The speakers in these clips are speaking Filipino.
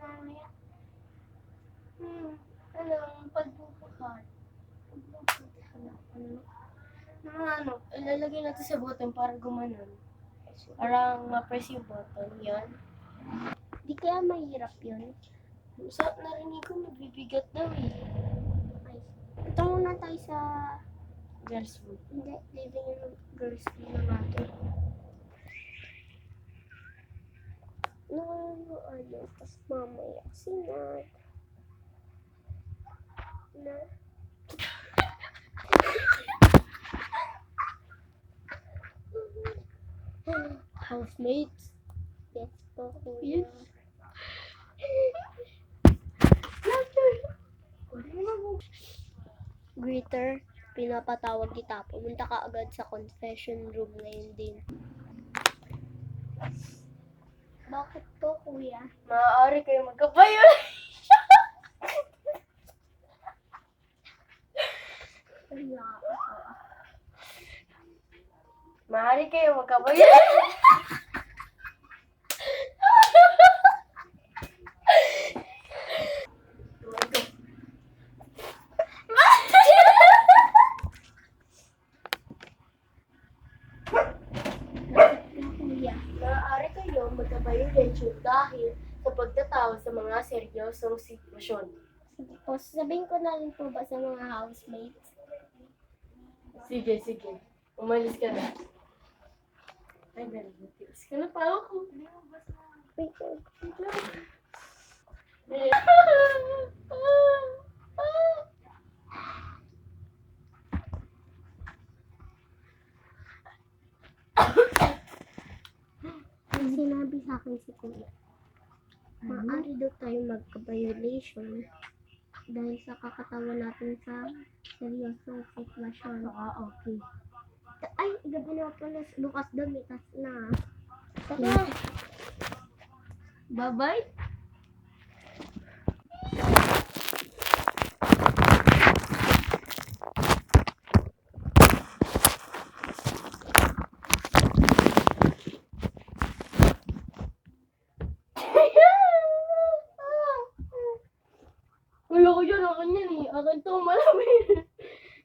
mamaya. Alam, pagbubuhat. Ilalagay natin sa button para gumanon. Parang ma-press yung button, yan. Di kaya mahirap yun? Sa narinig ko, magbibigat daw eh. Ay, ito muna tayo sa girls room. Hindi, living room, girls room na natin. Tapos mamaya, sinad. Na. Housemates. Yes po, kuya. Greeter, pinapatawag kita. Pumunta ka agad sa confession room ngayon din. Bakit po, kuya? Maaari kayo magkabayo. Maaari kayo magkabayo. Maaari kayo magka-violation dahil sa pagtatawa sa mga seryosong sitwasyon. Sige po, sabihin ko na rin po ba sa mga housemates? Sige. Umalis ka na. Ay, nalilitis ka na pa ako. Wait. Sinabi sa akin si Kuya, maaari daw tayo magka-violation dahil sa kakatawa natin sa seryosong sitwasyon. Okay. Ay, gabi na pala. Bukas daw, mitas na. Saka, bye-bye. Wala ko dyan, akin yan eh. Akin to, malamig.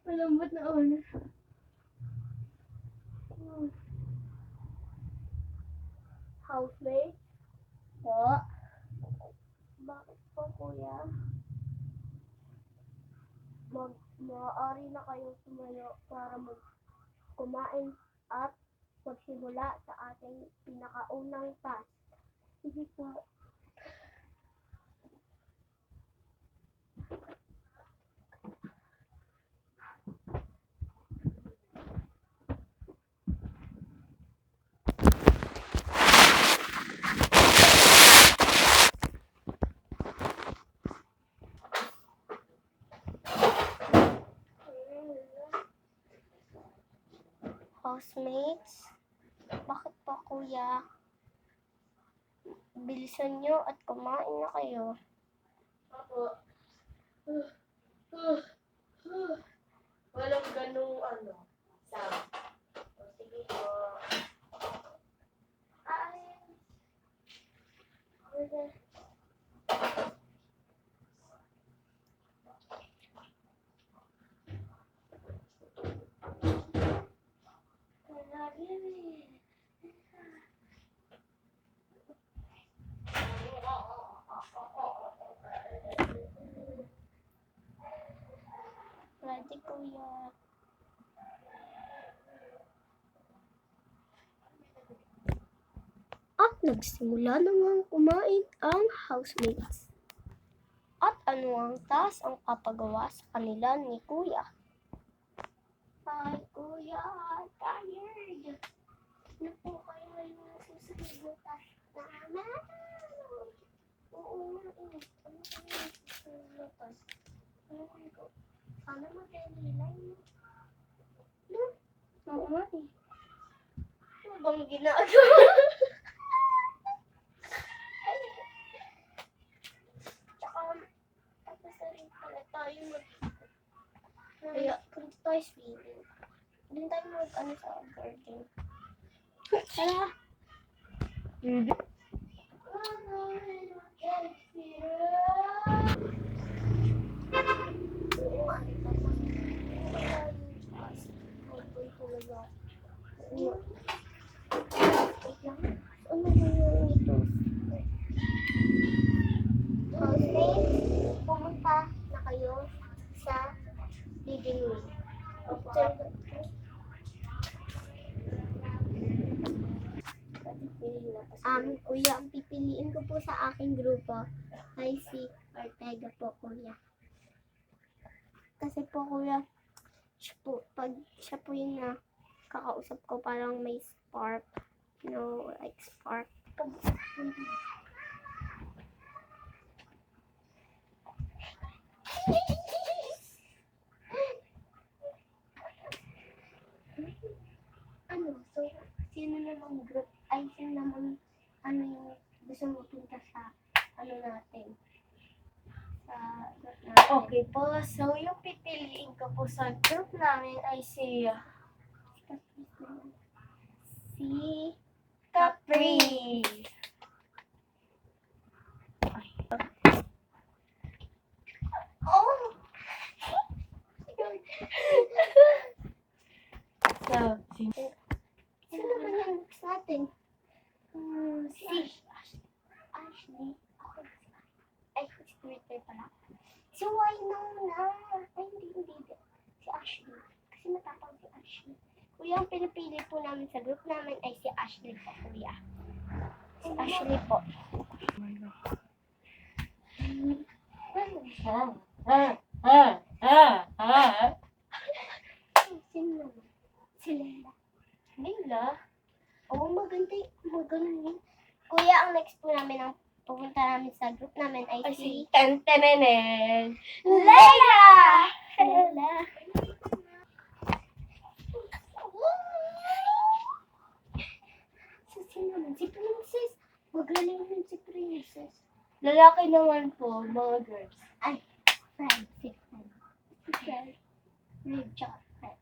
Malambot na ako na. Housemate? Po? Bakit po, kuya? Maaari na kayong tumayo para kumain at magsimula sa ating pinakaunang task. Sige po. Housemates, bakit po, kuya? Bilisan nyo at kumain na kayo. Ako. Walang ganung sound. Sige po. Ready, kuya. At nagsimula naman kumain ang housemates. At ano ang task ang papagawa sa kanila ni kuya? Ay, kuya, tired. Ano po kayo yung susunod na task namin? Oo nga eh. Ano kayo yung susunod na task? Sana mag-relay mo. Oo nga eh. Ano bang ginagawa? Tsaka, tapos na rin pala tayo kaya, punta tayo swimming. Doon tayo sa garden. Tara! Housemate, pumunta na kayo sa living room. Kuya, ang pipiliin ko po sa aking grupo ay si Ortega po, kuya. Kasi po, kuya, pag siya po yung kakausap ko, parang may spark. Like spark. So, sino namang group, sino namang, yung gusto mo punta sa, natin? Sa group natin. Okay po, so yung pipiliin ko po sa group namin ay si Capri. Oh! So, Sino naman yung next natin? Si Ashley. Ay, si Twitter pala. Si Wynonna. Ay, hindi. Si Ashley. Kasi matapang si Ashley. Kuya, ang pinipili po namin sa group namin ay si Ashley po, kuya. Si Ashley po. Sino naman? Si Leila. Nila. Oo, maganda yun. Kuya, ang next po namin, ang pupunta namin sa group namin ay Ay, si si Tentenenen. Leila! Leila. Sino naman? Si Princess. Magaling yun si Princess. Lalaki naman po, mga girls. Ay, Fred. Si Fred. Si Fred. Fred, tsaka Fred.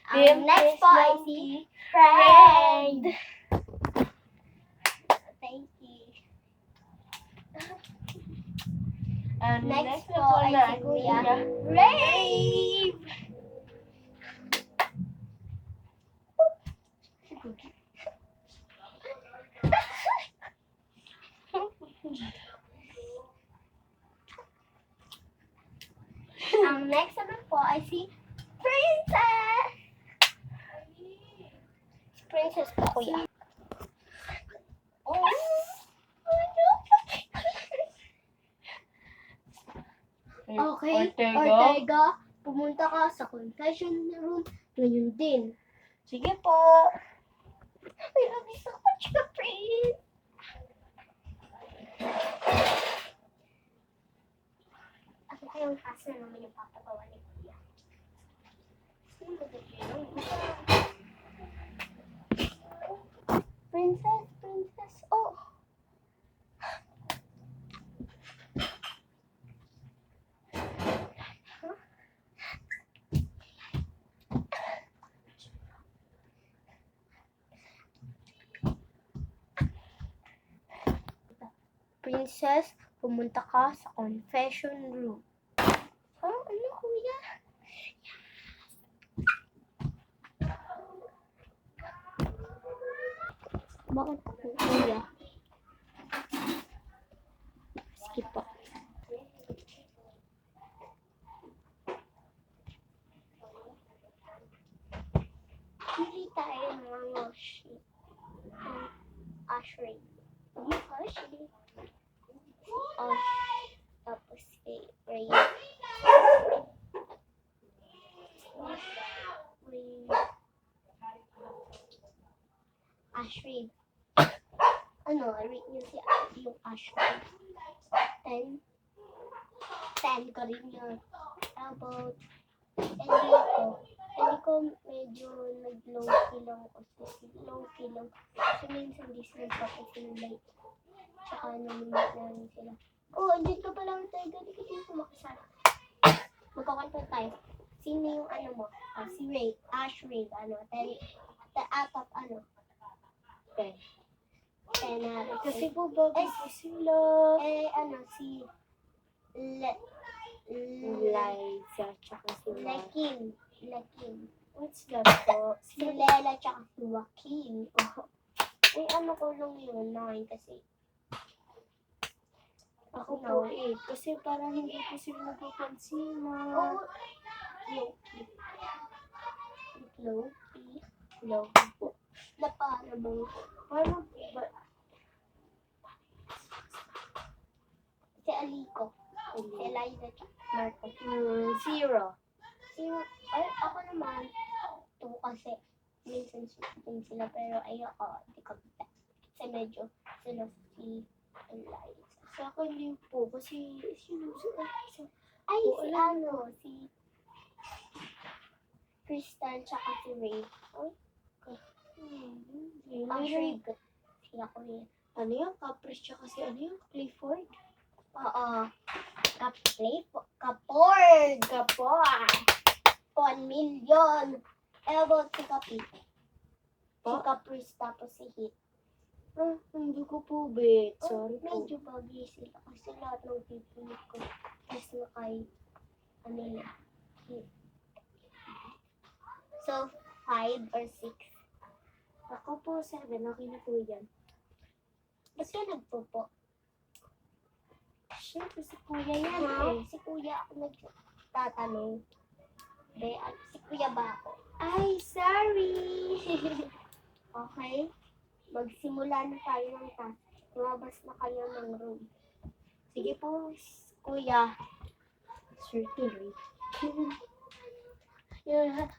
Team Next po ay si Fred. Thank you. Next po po ay na si Kuya Rave. Ang next naman po ay si Princess. Si Princess po, kuya. Oh. Okay, Ortega, pumunta ka sa confession room ngayon din. Sige po. I love you so much, Prince. Ano kayong kaso naman yung papagawa ni Kuya? Sino ba yun? Princess, oh. Princess, pumunta ka sa confession room. Ano, kuya? Bakit po, kuya? Skip po. Hindi tayo mga Ashley. Ashley. Tapos si Ray. Ashley. Rate niyo yung Ashley. 10. 10 ko rin yun. How about Enrico medyo nag-low-key lang ako. Low-key lang. Kasi minsan di sila papasinulay. Tsaka naminit na rin sila. Dito pa lang tayo. Gano'n ka dito makasara. Magkakanto tayo. Sino yung mo? Si Ray. Ash Ray. 10 out of 10. 10 out of 10. Kasi po bago po sila. Si Liza, tsaka si Lakin. What's that po? Si Lela tsaka si Joaquin. Ko lang yun, 9 kasi. Ako po 8. Kasi parang hindi po sila napapansin na. Low po. Na para bang, Parang, si Aliko. Si Eliza tsaka Marco. 0. Ako naman, 2 kasi minsan shooting sila pero ayoko, di ko kita. Kasi medyo sila si Eliza. Sa akin din po, kasi Ay, Oo, si Crystal tsaka si Ray. Patrick. Siya ko yun. Ano yung Caprice, tsaka si Clifford? Oo. Kapor. 1 million. About si Kapi. Si Caprice tapos si Hit. Hindi ko po bet. Sorry po. Medyo bagay sila kasi lahat ng pipilit ko. Kasi kay Hit. So, 5 or 6. Ako po, 7. Okay na po yan. Ba't ka nagpupo? Siyempre, si Kuya yan Si Kuya ako nagtatanong. Si Kuya ba ako? Ay, sorry! Okay? Magsimula na tayo ng task. Lumabas na kayo ng room. Sige po, Kuya. Sir Tuloy. Yun,